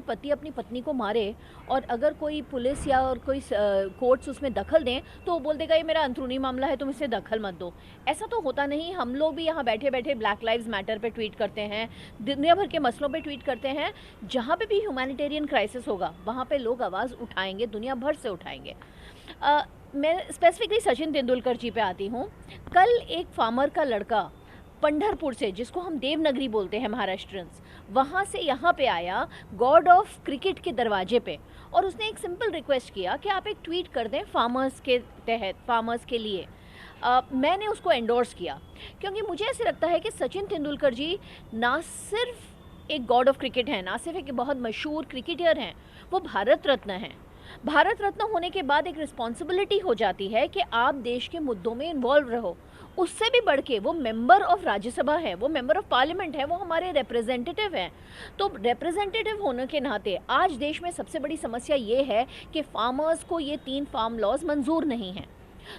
कोई पति अपनी पत्नी को मारे और अगर कोई पुलिस या और कोई कोर्ट्स उसमें दखल दें तो वो बोल देगा ये मेरा अंदरूनी मामला है, तुम इससे दखल मत दो। ऐसा तो होता नहीं। हम लोग भी यहाँ बैठे बैठे ब्लैक लाइव्स मैटर पे ट्वीट करते हैं, दुनिया भर के मसलों पे ट्वीट करते हैं। जहाँ पे भी ह्यूमैनिटेरियन क्राइसिस होगा वहाँ पे लोग आवाज़ उठाएंगे, दुनिया भर से उठाएंगे। मैं स्पेसिफिकली सचिन तेंदुलकर जी पे आती हूँ। कल एक फार्मर का लड़का पंढरपुर से, जिसको हम देवनगरी बोलते हैं महाराष्ट्रियंस, वहाँ से यहाँ पे आया गॉड ऑफ क्रिकेट के दरवाजे पे, और उसने एक सिंपल रिक्वेस्ट किया कि आप एक ट्वीट कर दें फार्मर्स के तहत, फार्मर्स के लिए। मैंने उसको एंडोर्स किया क्योंकि मुझे ऐसे लगता है कि सचिन तेंदुलकर जी ना सिर्फ एक गॉड ऑफ क्रिकेट हैं, ना सिर्फ एक बहुत मशहूर क्रिकेटर हैं, वो भारत रत्न हैं। भारत रत्न होने के बाद एक रिस्पॉन्सिबिलिटी हो जाती है कि आप देश के मुद्दों में इन्वॉल्व रहो। उससे भी बढ़ के वो मेंबर ऑफ राज्यसभा है, वो मेंबर ऑफ पार्लियामेंट है, वो हमारे रिप्रेजेंटेटिव हैं। तो रिप्रेजेंटेटिव होने के नाते आज देश में सबसे बड़ी समस्या ये है कि फार्मर्स को ये 3 फार्म लॉज मंजूर नहीं हैं।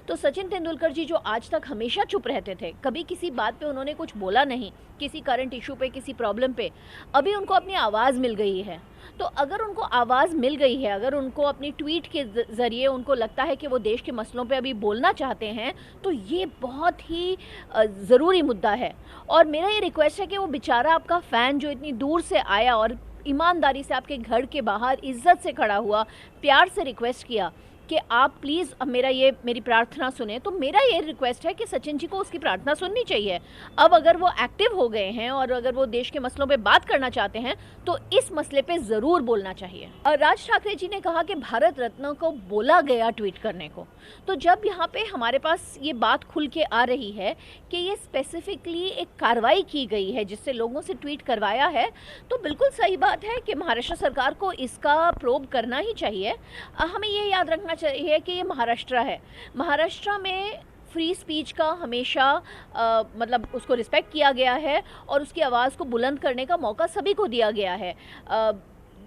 तो सचिन तेंदुलकर जी जो आज तक हमेशा चुप रहते थे, कभी किसी बात पे उन्होंने कुछ बोला नहीं, किसी करंट इशू पे, किसी प्रॉब्लम पे, अभी उनको अपनी आवाज़ मिल गई है। तो अगर उनको आवाज़ मिल गई है, अगर उनको अपनी ट्वीट के ज़रिए उनको लगता है कि वो देश के मसलों पे अभी बोलना चाहते हैं, तो ये बहुत ही ज़रूरी मुद्दा है। और मेरा ये रिक्वेस्ट है कि वो बेचारा आपका फ़ैन जो इतनी दूर से आया और ईमानदारी से आपके घर के बाहर इज्जत से खड़ा हुआ, प्यार से रिक्वेस्ट किया कि आप प्लीज़ अब मेरी प्रार्थना सुने, तो मेरा ये रिक्वेस्ट है कि सचिन जी को उसकी प्रार्थना सुननी चाहिए। अब अगर वो एक्टिव हो गए हैं और अगर वो देश के मसलों पे बात करना चाहते हैं तो इस मसले पे ज़रूर बोलना चाहिए। और राज ठाकरे जी ने कहा कि भारत रत्न को बोला गया ट्वीट करने को, तो जब यहाँ पे हमारे पास ये बात खुल के आ रही है कि ये स्पेसिफिकली एक कार्रवाई की गई है जिससे लोगों से ट्वीट करवाया है, तो बिल्कुल सही बात है कि महाराष्ट्र सरकार को इसका प्रोब करना ही चाहिए। हमें ये याद रखना चाहिए कि ये महाराष्ट्र है। महाराष्ट्र में फ्री स्पीच का हमेशा मतलब उसको रिस्पेक्ट किया गया है और उसकी आवाज़ को बुलंद करने का मौका सभी को दिया गया है।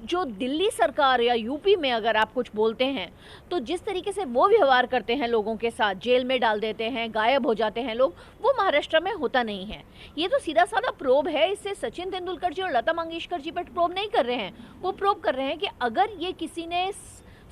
जो दिल्ली सरकार या यूपी में अगर आप कुछ बोलते हैं तो जिस तरीके से वो व्यवहार करते हैं लोगों के साथ, जेल में डाल देते हैं, गायब हो जाते हैं लोग, वो महाराष्ट्र में होता नहीं है। ये तो सीधा साधा प्रोब है। इससे सचिन तेंदुलकर जी और लता मंगेशकर जी पर प्रोब नहीं कर रहे हैं, वो प्रोब कर रहे हैं कि अगर ये किसी ने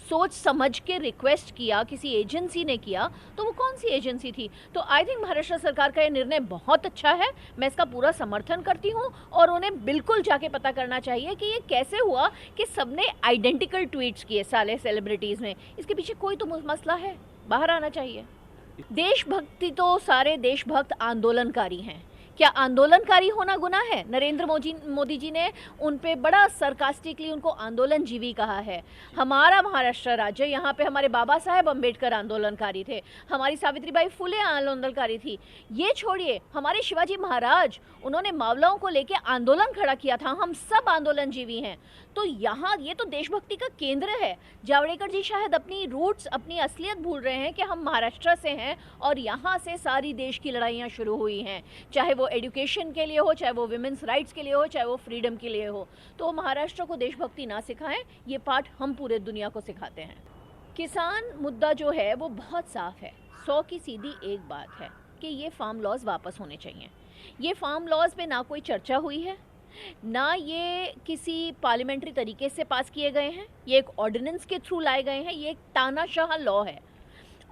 सोच समझ के रिक्वेस्ट किया, किसी एजेंसी ने किया, तो वो कौन सी एजेंसी थी। तो आई थिंक महाराष्ट्र सरकार का ये निर्णय बहुत अच्छा है, मैं इसका पूरा समर्थन करती हूँ। और उन्हें बिल्कुल जाके पता करना चाहिए कि ये कैसे हुआ कि सबने आइडेंटिकल ट्वीट्स किए साले सेलिब्रिटीज़ में। इसके पीछे कोई तो मसला है, बाहर आना चाहिए। देशभक्ति तो सारे देशभक्त आंदोलनकारी हैं। क्या आंदोलनकारी होना गुनाह है? नरेंद्र मोदी जी ने उन पे बड़ा सरकास्टिकली उनको आंदोलन जीवी कहा है। हमारा महाराष्ट्र राज्य, यहाँ पे हमारे बाबा साहेब अम्बेडकर आंदोलनकारी थे, हमारी सावित्रीबाई फुले आंदोलनकारी थी। ये छोड़िए, हमारे शिवाजी महाराज, उन्होंने मावलाओं को लेके आंदोलन खड़ा किया था। हम सब आंदोलन जीवी हैं। तो यहाँ ये तो देशभक्ति का केंद्र है। जावड़ेकर जी शायद अपनी रूट्स, अपनी असलियत भूल रहे हैं कि हम महाराष्ट्र से हैं और यहाँ से सारी देश की लड़ाइयाँ शुरू हुई हैं, चाहे वो एजुकेशन के लिए हो, चाहे वो विमेंस राइट्स के लिए हो, चाहे वो फ्रीडम के लिए हो। तो महाराष्ट्र को देशभक्ति ना सिखाएं, ये पाठ हम पूरे दुनिया को सिखाते हैं। किसान मुद्दा जो है वो बहुत साफ है। 100 की सीधी एक बात है कि ये फार्म लॉज वापस होने चाहिए। ये फार्म लॉज पे ना कोई चर्चा हुई है, ना ये किसी पार्लियामेंट्री तरीके से पास किए गए हैं, ये एक ऑर्डिनेंस के थ्रू लाए गए हैं, ये एक तानाशाह लॉ है।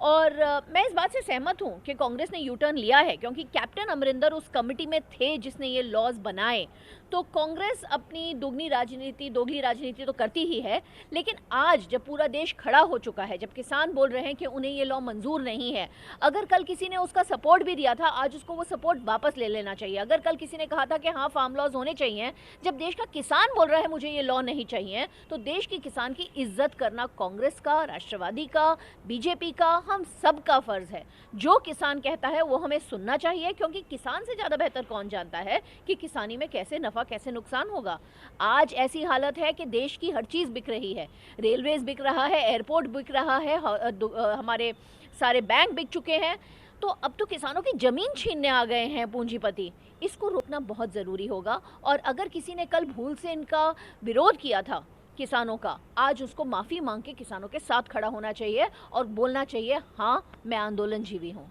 और मैं इस बात से सहमत हूँ कि कांग्रेस ने यू टर्न लिया है, क्योंकि कैप्टन अमरिंदर उस कमेटी में थे जिसने ये लॉज बनाए। तो कांग्रेस अपनी दोगली राजनीति तो करती ही है, लेकिन आज जब पूरा देश खड़ा हो चुका है, जब किसान बोल रहे हैं कि उन्हें ये लॉ मंजूर नहीं है, अगर कल किसी ने उसका सपोर्ट भी दिया था, आज उसको वो सपोर्ट वापस ले लेना चाहिए। अगर कल किसी ने कहा था कि हाँ फार्म लॉज होने चाहिए, जब देश का किसान बोल रहा है मुझे ये लॉ नहीं चाहिए, तो देश के किसान की इज्जत करना कांग्रेस का, राष्ट्रवादी का, बीजेपी का, हम सब का फर्ज है। जो किसान कहता है वो हमें सुनना चाहिए, क्योंकि किसान से ज़्यादा बेहतर कौन जानता है कि किसानी में कैसे नफ़ा, कैसे नुकसान होगा। आज ऐसी हालत है कि देश की हर चीज़ बिक रही है, रेलवेज बिक रहा है, एयरपोर्ट बिक रहा है, हमारे सारे बैंक बिक चुके हैं। तो अब तो किसानों की ज़मीन छीनने आ गए हैं पूंजीपति। इसको रोकना बहुत ज़रूरी होगा। और अगर किसी ने कल भूल से इनका विरोध किया था किसानों का, आज उसको माफ़ी मांग के किसानों के साथ खड़ा होना चाहिए और बोलना चाहिए हाँ मैं आंदोलन जीवी हूँ।